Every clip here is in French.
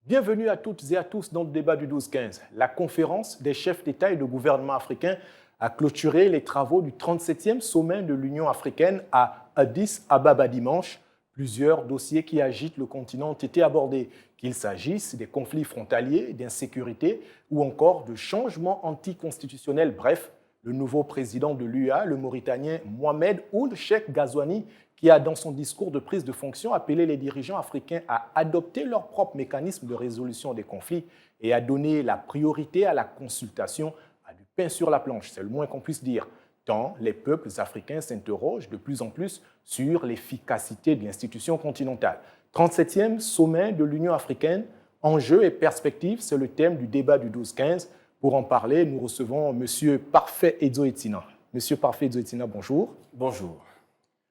Bienvenue à toutes et à tous dans le débat du 12-15. La conférence des chefs d'État et de gouvernement africains a clôturé les travaux du 37e sommet de l'Union africaine à Addis Ababa dimanche. Plusieurs dossiers qui agitent le continent ont été abordés, qu'il s'agisse des conflits frontaliers, d'insécurité ou encore de changements anticonstitutionnels. Bref, le nouveau président de l'UA, le Mauritanien Mohamed Ould Cheikh Ghazouani, qui a, dans son discours de prise de fonction, appelé les dirigeants africains à adopter leur propre mécanisme de résolution des conflits et à donner la priorité à la consultation, a du pain sur la planche, c'est le moins qu'on puisse dire, tant les peuples africains s'interrogent de plus en plus sur l'efficacité de l'institution continentale. 37e sommet de l'Union africaine, enjeux et perspectives, c'est le thème du débat du 12-15. Pour en parler, nous recevons M. Parfait Edzo-Etina. M. Parfait Edzo-Etina, bonjour. Bonjour.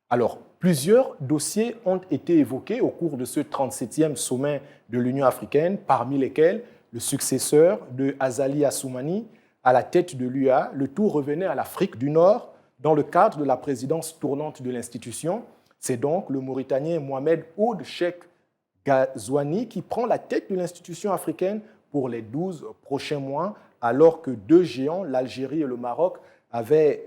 Alors, plusieurs dossiers ont été évoqués au cours de ce 37e sommet de l'Union africaine, parmi lesquels le successeur de Azali Assoumani à la tête de l'UA. Le tout revenait à l'Afrique du Nord dans le cadre de la présidence tournante de l'institution. C'est donc le Mauritanien Mohamed Ould Cheikh Ghazouani qui prend la tête de l'institution africaine pour les 12 prochains mois, alors que deux géants, l'Algérie et le Maroc, avaient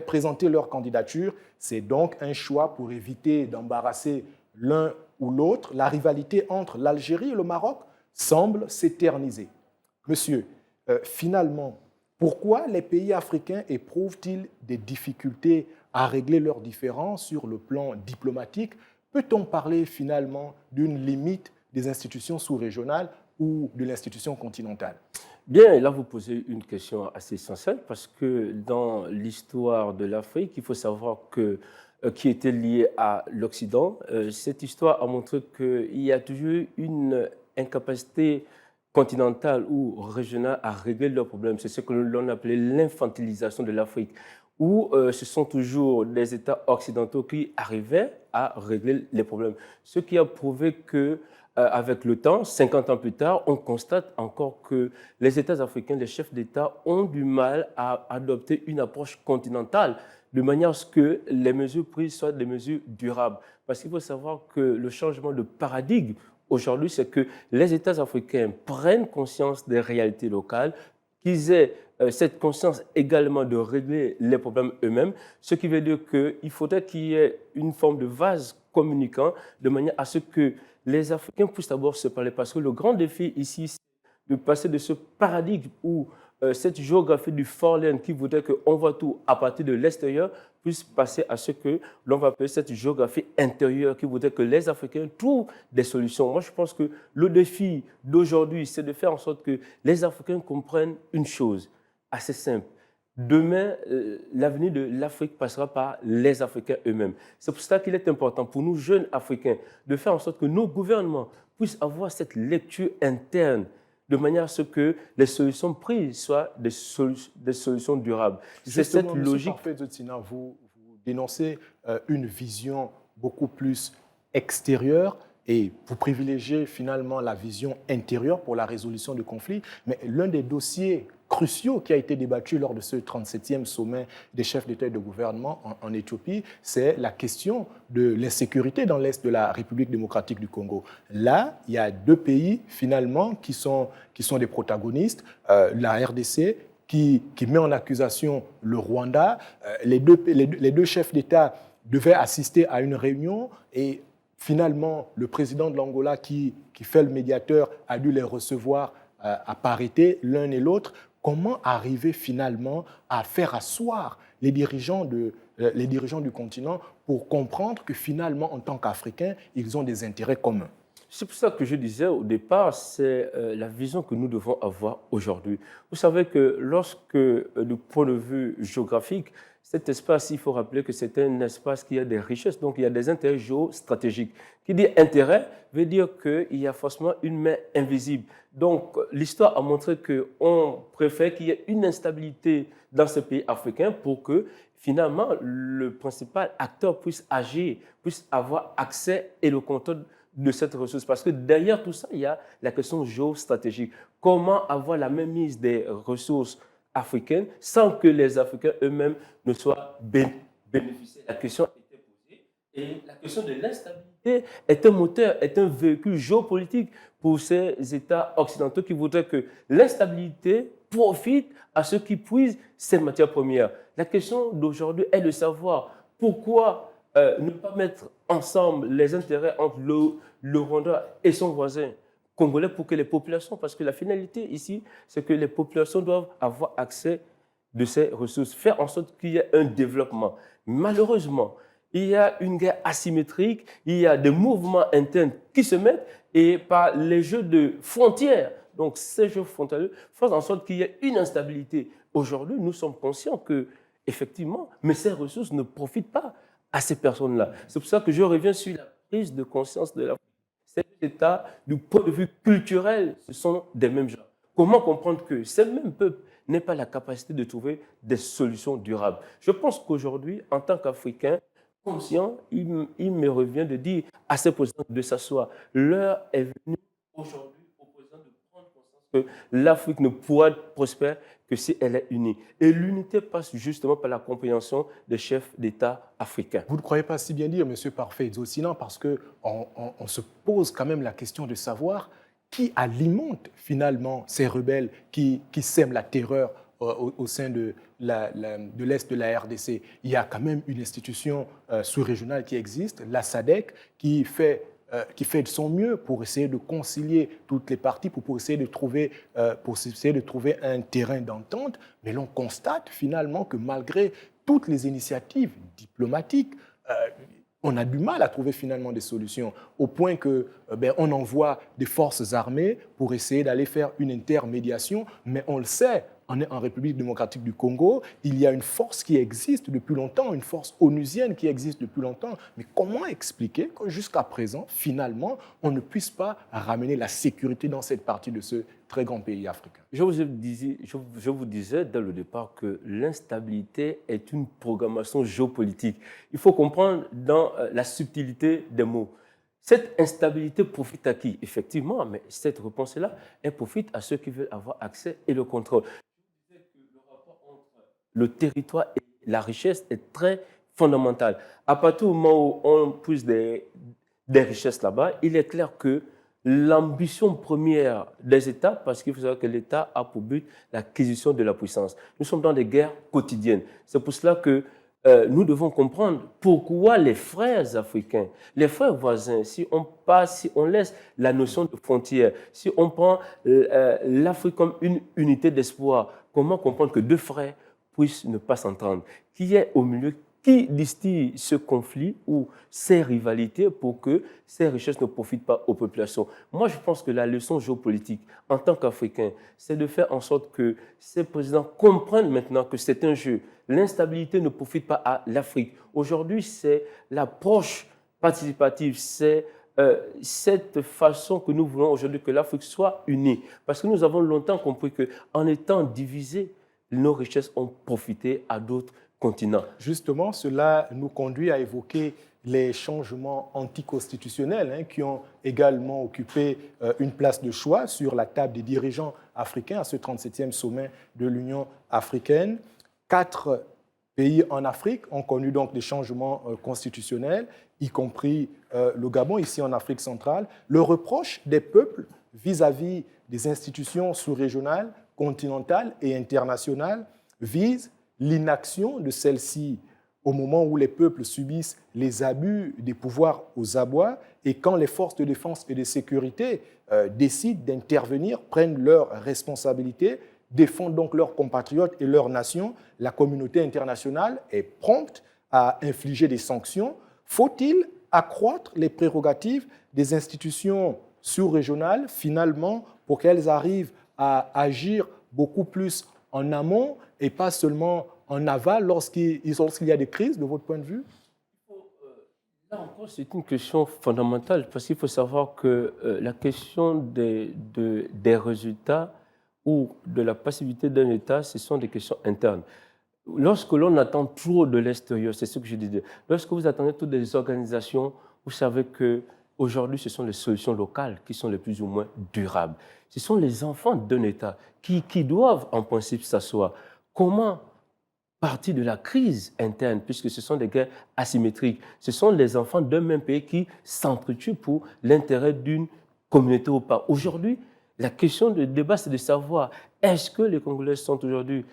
présenté leur candidature. C'est donc un choix pour éviter d'embarrasser l'un ou l'autre. La rivalité entre l'Algérie et le Maroc semble s'éterniser. Monsieur, finalement, pourquoi les pays africains éprouvent-ils des difficultés à régler leurs différends sur le plan diplomatique? Peut-on parler finalement d'une limite des institutions sous-régionales ou de l'institution continentale? Bien, là, vous posez une question assez essentielle parce que dans l'histoire de l'Afrique, il faut savoir que qui était liée à l'Occident, cette histoire a montré qu'il y a toujours eu une incapacité continentale ou régionale à régler leurs problèmes. C'est ce que l'on appelait l'infantilisation de l'Afrique, où ce sont toujours les États occidentaux qui arrivaient à régler les problèmes. Ce qui a prouvé que avec le temps, 50 ans plus tard, on constate encore que les États africains, les chefs d'État ont du mal à adopter une approche continentale de manière à ce que les mesures prises soient des mesures durables. Parce qu'il faut savoir que le changement de paradigme aujourd'hui, c'est que les États africains prennent conscience des réalités locales, qu'ils aient cette conscience également de régler les problèmes eux-mêmes, ce qui veut dire qu'il faudrait qu'il y ait une forme de vase communicant de manière à ce que les Africains puissent d'abord se parler. Parce que le grand défi ici, c'est de passer de ce paradigme où cette géographie du Fort-Laine qui voudrait qu'on voit tout à partir de l'extérieur puisse passer à ce que l'on va appeler cette géographie intérieure qui voudrait que les Africains trouvent des solutions. Moi, je pense que le défi d'aujourd'hui, c'est de faire en sorte que les Africains comprennent une chose assez simple. Demain, l'avenir de l'Afrique passera par les Africains eux-mêmes. C'est pour ça qu'il est important pour nous, jeunes Africains, de faire en sorte que nos gouvernements puissent avoir cette lecture interne de manière à ce que les solutions prises soient des solutions durables. C'est cette logique. Parfait, vous dénoncez une vision beaucoup plus extérieure et vous privilégiez finalement la vision intérieure pour la résolution du conflit. Mais l'un des dossiers cruciaux qui a été débattu lors de ce 37e sommet des chefs d'État et de gouvernement en Éthiopie, c'est la question de l'insécurité dans l'Est de la République démocratique du Congo. Là, il y a deux pays finalement qui sont des protagonistes, la RDC qui met en accusation le Rwanda. Les deux chefs d'État devaient assister à une réunion et finalement, le président de l'Angola qui fait le médiateur a dû les recevoir à parité l'un et l'autre. Comment arriver finalement à faire asseoir les dirigeants du continent pour comprendre que finalement, en tant qu'Africains, ils ont des intérêts communs? C'est pour ça que je disais au départ, c'est la vision que nous devons avoir aujourd'hui. Vous savez que lorsque, du point de vue géographique, cet espace, il faut rappeler que c'est un espace qui a des richesses, donc il y a des intérêts géostratégiques. Qui dit intérêt veut dire qu'il y a forcément une main invisible. Donc l'histoire a montré qu'on préfère qu'il y ait une instabilité dans ce pays africain pour que finalement le principal acteur puisse agir, puisse avoir accès et le contrôle de cette ressource. Parce que derrière tout ça, il y a la question géostratégique. Comment avoir la mainmise des ressources africaines sans que les Africains eux-mêmes ne soient bénéficiaires? La question était posée et la question de l'instabilité est un moteur, est un véhicule géopolitique pour ces États occidentaux qui voudraient que l'instabilité profite à ceux qui puisent ces matières premières. La question d'aujourd'hui est de savoir pourquoi ne pas mettre ensemble les intérêts entre le Rwanda et son voisin congolais pour que les populations, parce que la finalité ici, c'est que les populations doivent avoir accès de ces ressources, faire en sorte qu'il y ait un développement. Malheureusement, il y a une guerre asymétrique, il y a des mouvements internes qui se mettent et par les jeux de frontières, donc ces jeux frontaliers font en sorte qu'il y ait une instabilité. Aujourd'hui, nous sommes conscients que, effectivement, mais ces ressources ne profitent pas à ces personnes-là. C'est pour ça que je reviens sur la prise de conscience de l'Afrique. Ces États, du point de vue culturel, ce sont des mêmes gens. Comment comprendre que ces mêmes peuples n'aient pas la capacité de trouver des solutions durables? Je pense qu'aujourd'hui, en tant qu'Africain conscient, il me revient de dire à ces présidents de s'asseoir. L'heure est venue aujourd'hui aux présidents de prendre conscience que l'Afrique ne pourra être prospère que si elle est unie. Et l'unité passe justement par la compréhension des chefs d'État africains. Vous ne croyez pas si bien dire, M. Parfait Zosinan, parce qu'on se pose quand même la question de savoir qui alimente finalement ces rebelles qui sèment la terreur au sein de l'Est de la RDC. Il y a quand même une institution sous-régionale qui existe, la SADC, qui fait de son mieux pour essayer de concilier toutes les parties, pour essayer de trouver un terrain d'entente. Mais l'on constate finalement que malgré toutes les initiatives diplomatiques, on a du mal à trouver finalement des solutions, au point qu'on envoie des forces armées pour essayer d'aller faire une intermédiation, mais on le sait, on est en République démocratique du Congo, il y a une force qui existe depuis longtemps, une force onusienne qui existe depuis longtemps. Mais comment expliquer que jusqu'à présent, finalement, on ne puisse pas ramener la sécurité dans cette partie de ce très grand pays africain? Je vous disais dès le départ que l'instabilité est une programmation géopolitique. Il faut comprendre dans la subtilité des mots. Cette instabilité profite à qui? Effectivement, mais cette réponse-là, elle profite à ceux qui veulent avoir accès et le contrôle. Le territoire et la richesse est très fondamental. À partir du moment où on pousse des richesses là-bas, il est clair que l'ambition première des États, parce qu'il faut savoir que l'État a pour but l'acquisition de la puissance. Nous sommes dans des guerres quotidiennes. C'est pour cela que nous devons comprendre pourquoi les frères africains, les frères voisins, si on laisse la notion de frontière, si on prend l'Afrique comme une unité d'espoir, comment comprendre que deux frères puissent ne pas s'entendre? Qui est au milieu? Qui distille ce conflit ou ces rivalités pour que ces richesses ne profitent pas aux populations? Moi, je pense que la leçon géopolitique, en tant qu'Africain, c'est de faire en sorte que ces présidents comprennent maintenant que c'est un jeu. L'instabilité ne profite pas à l'Afrique. Aujourd'hui, c'est l'approche participative, c'est cette façon que nous voulons aujourd'hui que l'Afrique soit unie. Parce que nous avons longtemps compris qu'en étant divisés, nos richesses ont profité à d'autres continents. Justement, cela nous conduit à évoquer les changements anticonstitutionnels qui ont également occupé une place de choix sur la table des dirigeants africains à ce 37e sommet de l'Union africaine. 4 pays en Afrique ont connu donc des changements constitutionnels, y compris le Gabon, ici en Afrique centrale. Le reproche des peuples vis-à-vis des institutions sous-régionales, continentales et internationales vise l'inaction de celles-ci au moment où les peuples subissent les abus des pouvoirs aux abois et quand les forces de défense et de sécurité décident d'intervenir, prennent leurs responsabilités, défendent donc leurs compatriotes et leur nation, la communauté internationale est prompte à infliger des sanctions. Faut-il accroître les prérogatives des institutions sous-régionales, finalement, pour qu'elles arrivent à agir beaucoup plus en amont et pas seulement en aval lorsqu'il y a des crises, de votre point de vue? Là encore, c'est une question fondamentale parce qu'il faut savoir que la question des résultats ou de la passivité d'un État, ce sont des questions internes. Lorsque l'on attend trop de l'extérieur, c'est ce que je disais, lorsque vous attendez toutes des organisations, vous savez qu'aujourd'hui, ce sont les solutions locales qui sont les plus ou moins durables. Ce sont les enfants d'un État qui doivent en principe s'asseoir. Comment partir de la crise interne, puisque ce sont des guerres asymétriques, ce sont les enfants d'un même pays qui s'entretuent pour l'intérêt d'une communauté ou pas. Aujourd'hui, la question de débat, c'est de savoir est-ce que les Congolais sont aujourd'hui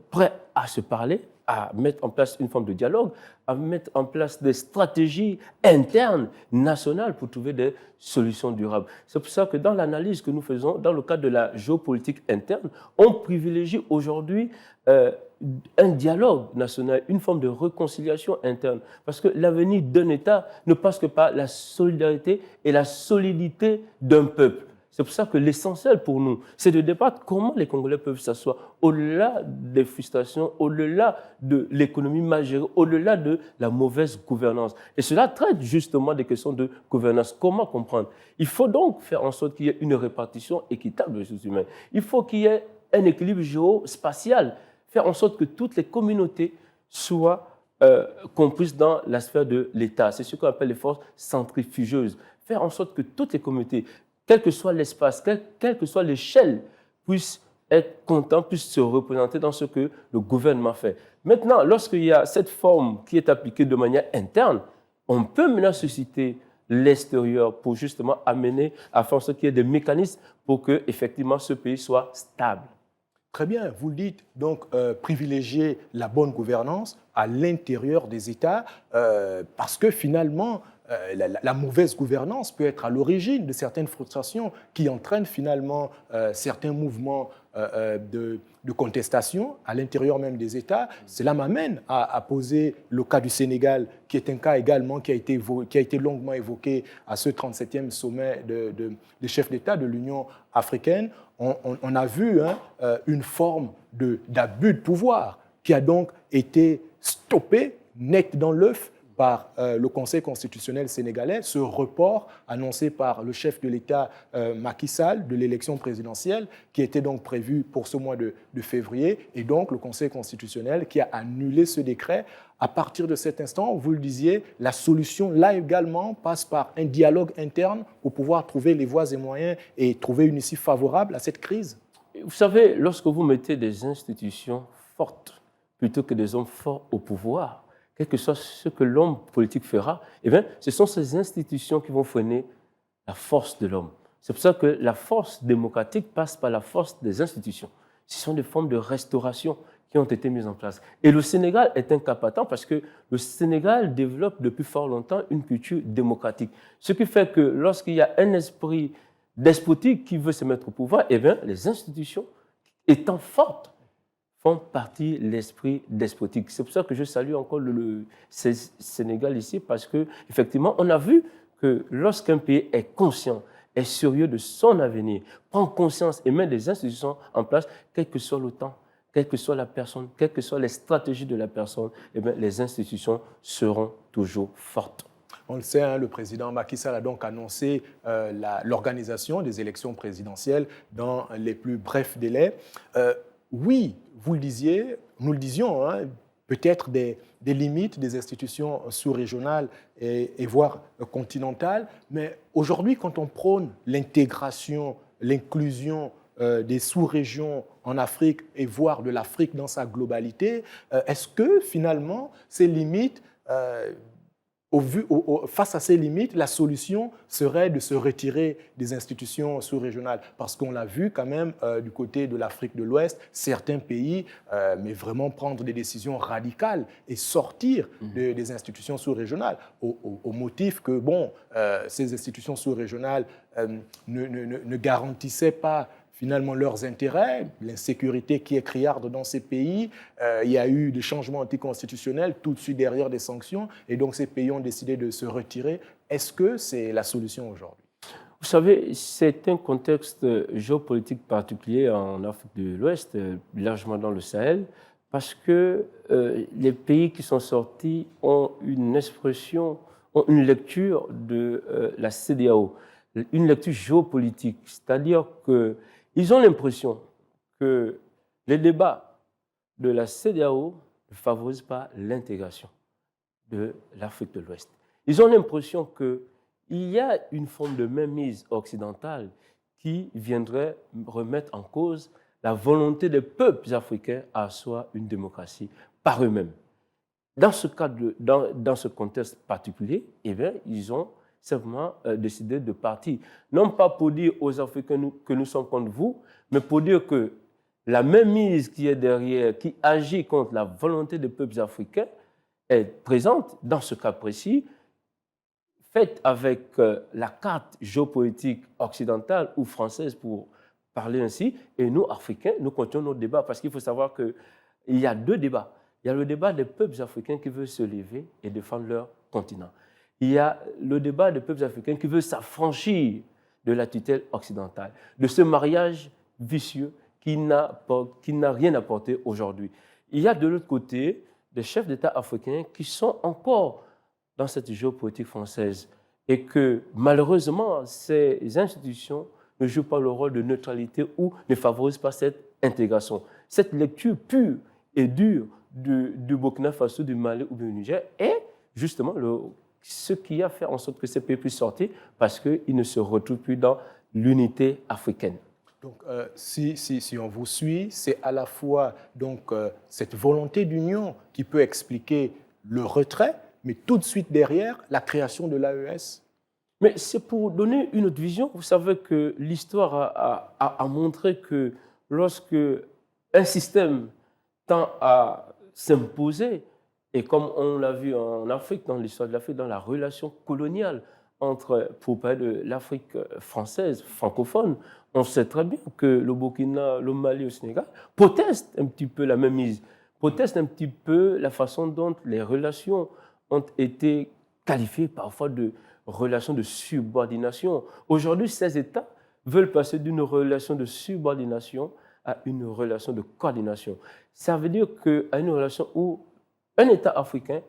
prêts à se parler, à mettre en place une forme de dialogue, à mettre en place des stratégies internes, nationales, pour trouver des solutions durables. C'est pour ça que dans l'analyse que nous faisons, dans le cadre de la géopolitique interne, on privilégie aujourd'hui un dialogue national, une forme de réconciliation interne. Parce que l'avenir d'un État ne passe que par la solidarité et la solidité d'un peuple. C'est pour ça que l'essentiel pour nous, c'est de débattre comment les Congolais peuvent s'asseoir au-delà des frustrations, au-delà de l'économie mal gérée, au-delà de la mauvaise gouvernance. Et cela traite justement des questions de gouvernance. Comment comprendre? Il faut donc faire en sorte qu'il y ait une répartition équitable des ressources humaines. Il faut qu'il y ait un équilibre géospatial, faire en sorte que toutes les communautés soient comprises dans la sphère de l'État. C'est ce qu'on appelle les forces centrifugeuses. Faire en sorte que toutes les communautés, quel que soit l'espace, quelle que soit l'échelle, puissent être contents, puissent se représenter dans ce que le gouvernement fait. Maintenant, lorsqu'il y a cette forme qui est appliquée de manière interne, on peut maintenant susciter l'extérieur pour justement amener à faire en sorte qu'il y ait des mécanismes pour que effectivement ce pays soit stable. Très bien, vous le dites, donc privilégier la bonne gouvernance à l'intérieur des États, parce que finalement, la mauvaise gouvernance peut être à l'origine de certaines frustrations qui entraînent finalement certains mouvements de contestation à l'intérieur même des États. Cela m'amène à poser le cas du Sénégal, qui est un cas également qui a été longuement évoqué à ce 37e sommet des chefs d'État de l'Union africaine. On a vu une forme d'abus de pouvoir qui a donc été stoppé net dans l'œuf par le Conseil constitutionnel sénégalais, ce report annoncé par le chef de l'État Macky Sall de l'élection présidentielle qui était donc prévu pour ce mois de février, et donc le Conseil constitutionnel qui a annulé ce décret. À partir de cet instant, vous le disiez, la solution là également passe par un dialogue interne pour pouvoir trouver les voies et moyens et trouver une issue favorable à cette crise. Vous savez, lorsque vous mettez des institutions fortes plutôt que des hommes forts au pouvoir, quel que soit ce que l'homme politique fera, eh bien, ce sont ces institutions qui vont freiner la force de l'homme. C'est pour ça que la force démocratique passe par la force des institutions. Ce sont des formes de restauration qui ont été mises en place. Et le Sénégal est un cas patent parce que le Sénégal développe depuis fort longtemps une culture démocratique. Ce qui fait que lorsqu'il y a un esprit despotique qui veut se mettre au pouvoir, eh bien, les institutions étant fortes, font partie de l'esprit despotique. C'est pour ça que je salue encore le Sénégal ici, parce qu'effectivement, on a vu que lorsqu'un pays est conscient, est sérieux de son avenir, prend conscience et met des institutions en place, quel que soit le temps, quelle que soit la personne, quelles que soient les stratégies de la personne, eh bien, les institutions seront toujours fortes. On le sait, le président Macky Sall a donc annoncé l'organisation des élections présidentielles dans les plus brefs délais. Oui, vous le disiez, nous le disions, peut-être des limites des institutions sous-régionales et voire continentales, mais aujourd'hui, quand on prône l'intégration, l'inclusion des sous-régions en Afrique et voire de l'Afrique dans sa globalité, est-ce que finalement ces limites, face à ces limites, la solution serait de se retirer des institutions sous-régionales? Parce qu'on l'a vu quand même du côté de l'Afrique de l'Ouest, certains pays, mais vraiment prendre des décisions radicales et sortir des institutions sous-régionales au motif que bon, ces institutions sous-régionales ne garantissaient pas finalement leurs intérêts, l'insécurité qui est criarde dans ces pays. Il y a eu des changements anticonstitutionnels tout de suite derrière des sanctions, et donc ces pays ont décidé de se retirer. Est-ce que c'est la solution aujourd'hui? Vous savez, c'est un contexte géopolitique particulier en Afrique de l'Ouest, largement dans le Sahel, parce que les pays qui sont sortis ont une expression, ont une lecture de la CEDEAO, une lecture géopolitique, c'est-à-dire que ils ont l'impression que les débats de la CEDEAO ne favorisent pas l'intégration de l'Afrique de l'Ouest. Ils ont l'impression qu'il y a une forme de mainmise occidentale qui viendrait remettre en cause la volonté des peuples africains à asseoir une démocratie par eux-mêmes. Dans ce cadre, dans ce contexte particulier, eh bien, ils ont simplement décidé de partir. Non pas pour dire aux Africains que nous sommes contre vous, mais pour dire que la même mise qui est derrière, qui agit contre la volonté des peuples africains, est présente dans ce cas précis, faite avec la carte géopolitique occidentale ou française, pour parler ainsi, et nous, Africains, nous continuons notre débat, parce qu'il faut savoir qu'il y a deux débats. Il y a le débat des peuples africains qui veulent se lever et défendre leur continent. Il y a le débat des peuples africains qui veulent s'affranchir de la tutelle occidentale, de ce mariage vicieux qui n'a rien apporté aujourd'hui. Il y a de l'autre côté des chefs d'État africains qui sont encore dans cette géopolitique française et que malheureusement, ces institutions ne jouent pas le rôle de neutralité ou ne favorisent pas cette intégration. Cette lecture pure et dure du Burkina Faso, du Mali ou du Niger est justement ce qui a fait en sorte que ces pays puissent sortir parce qu'ils ne se retrouvent plus dans l'unité africaine. Donc, si on vous suit, c'est à la fois donc, cette volonté d'union qui peut expliquer le retrait, mais tout de suite derrière, la création de l'AES. Mais c'est pour donner une autre vision. Vous savez que l'histoire a montré que lorsque un système tend à s'imposer, et comme on l'a vu en Afrique, dans l'histoire de l'Afrique, dans la relation coloniale entre, pour parler de l'Afrique française, francophone, on sait très bien que le Burkina, le Mali, le Sénégal protestent un petit peu la mainmise, protestent un petit peu la façon dont les relations ont été qualifiées parfois de relations de subordination. Aujourd'hui, ces États veulent passer d'une relation de subordination à une relation de coordination. Ça veut dire qu'à une relation où un État africain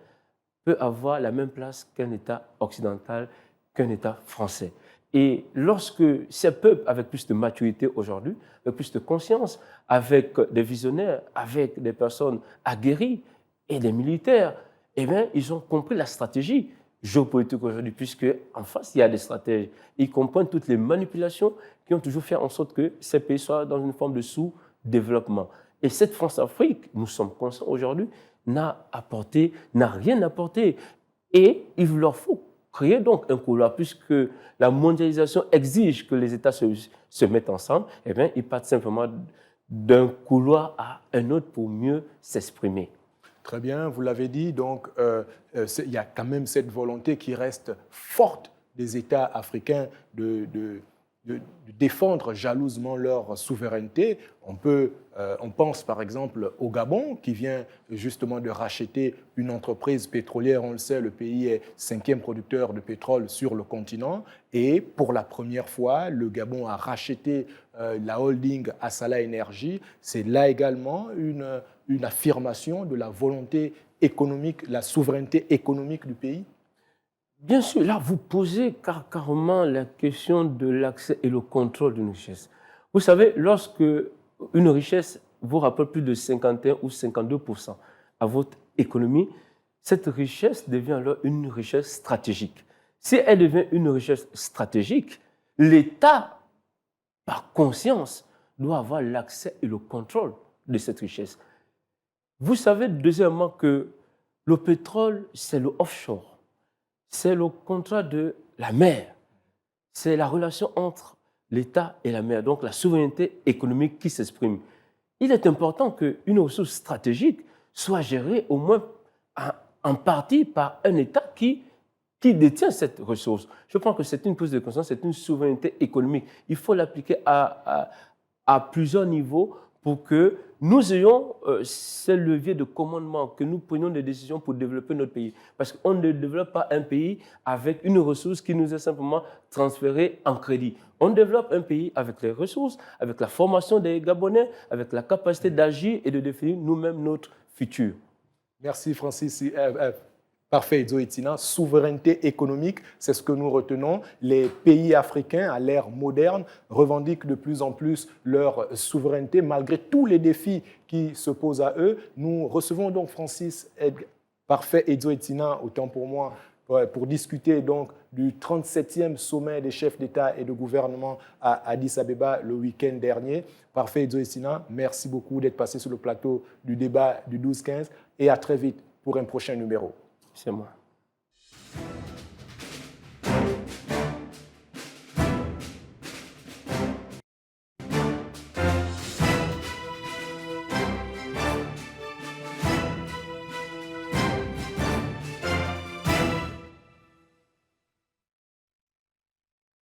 peut avoir la même place qu'un État occidental, qu'un État français. Et lorsque ces peuples, avec plus de maturité aujourd'hui, avec plus de conscience, avec des visionnaires, avec des personnes aguerries et des militaires, eh bien, ils ont compris la stratégie géopolitique aujourd'hui, puisque en face, il y a des stratèges. Ils comprennent toutes les manipulations qui ont toujours fait en sorte que ces pays soient dans une forme de sous-développement. Et cette France-Afrique, nous sommes conscients aujourd'hui, n'a rien apporté. Et il leur faut créer donc un couloir, puisque la mondialisation exige que les États se mettent ensemble, eh bien, ils partent simplement d'un couloir à un autre pour mieux s'exprimer. Très bien, vous l'avez dit, donc il y a quand même cette volonté qui reste forte des États africains de défendre jalousement leur souveraineté. On pense par exemple au Gabon, qui vient justement de racheter une entreprise pétrolière. On le sait, le pays est 5e producteur de pétrole sur le continent. Et pour la première fois, le Gabon a racheté la holding Assala Energy. C'est là également une affirmation de la volonté économique, la souveraineté économique du pays. Bien sûr, là, vous posez carrément la question de l'accès et le contrôle d'une richesse. Vous savez, lorsque une richesse vous rapporte plus de 51 ou 52% à votre économie, cette richesse devient alors une richesse stratégique. Si elle devient une richesse stratégique, l'État, par conscience, doit avoir l'accès et le contrôle de cette richesse. Vous savez, deuxièmement, que le pétrole, c'est le offshore. C'est le contrat de la mer. C'est la relation entre l'État et la mer, donc la souveraineté économique qui s'exprime. Il est important qu'une ressource stratégique soit gérée au moins en partie par un État qui détient cette ressource. Je pense que c'est une prise de conscience, c'est une souveraineté économique. Il faut l'appliquer à plusieurs niveaux pour que nous ayons ces leviers de commandement, que nous prenions des décisions pour développer notre pays. Parce qu'on ne développe pas un pays avec une ressource qui nous est simplement transférée en crédit. On développe un pays avec les ressources, avec la formation des Gabonais, avec la capacité d'agir et de définir nous-mêmes notre futur. Merci Francis. Parfait, Edzo-Etina. Souveraineté économique, c'est ce que nous retenons. Les pays africains, à l'ère moderne, revendiquent de plus en plus leur souveraineté, malgré tous les défis qui se posent à eux. Nous recevons donc Francis Parfait Edzo-Etina, autant pour moi, pour discuter donc du 37e sommet des chefs d'État et de gouvernement à Addis Abeba le week-end dernier. Parfait Edzo-Etina, merci beaucoup d'être passé sur le plateau du débat du 12-15 et à très vite pour un prochain numéro. C'est moi.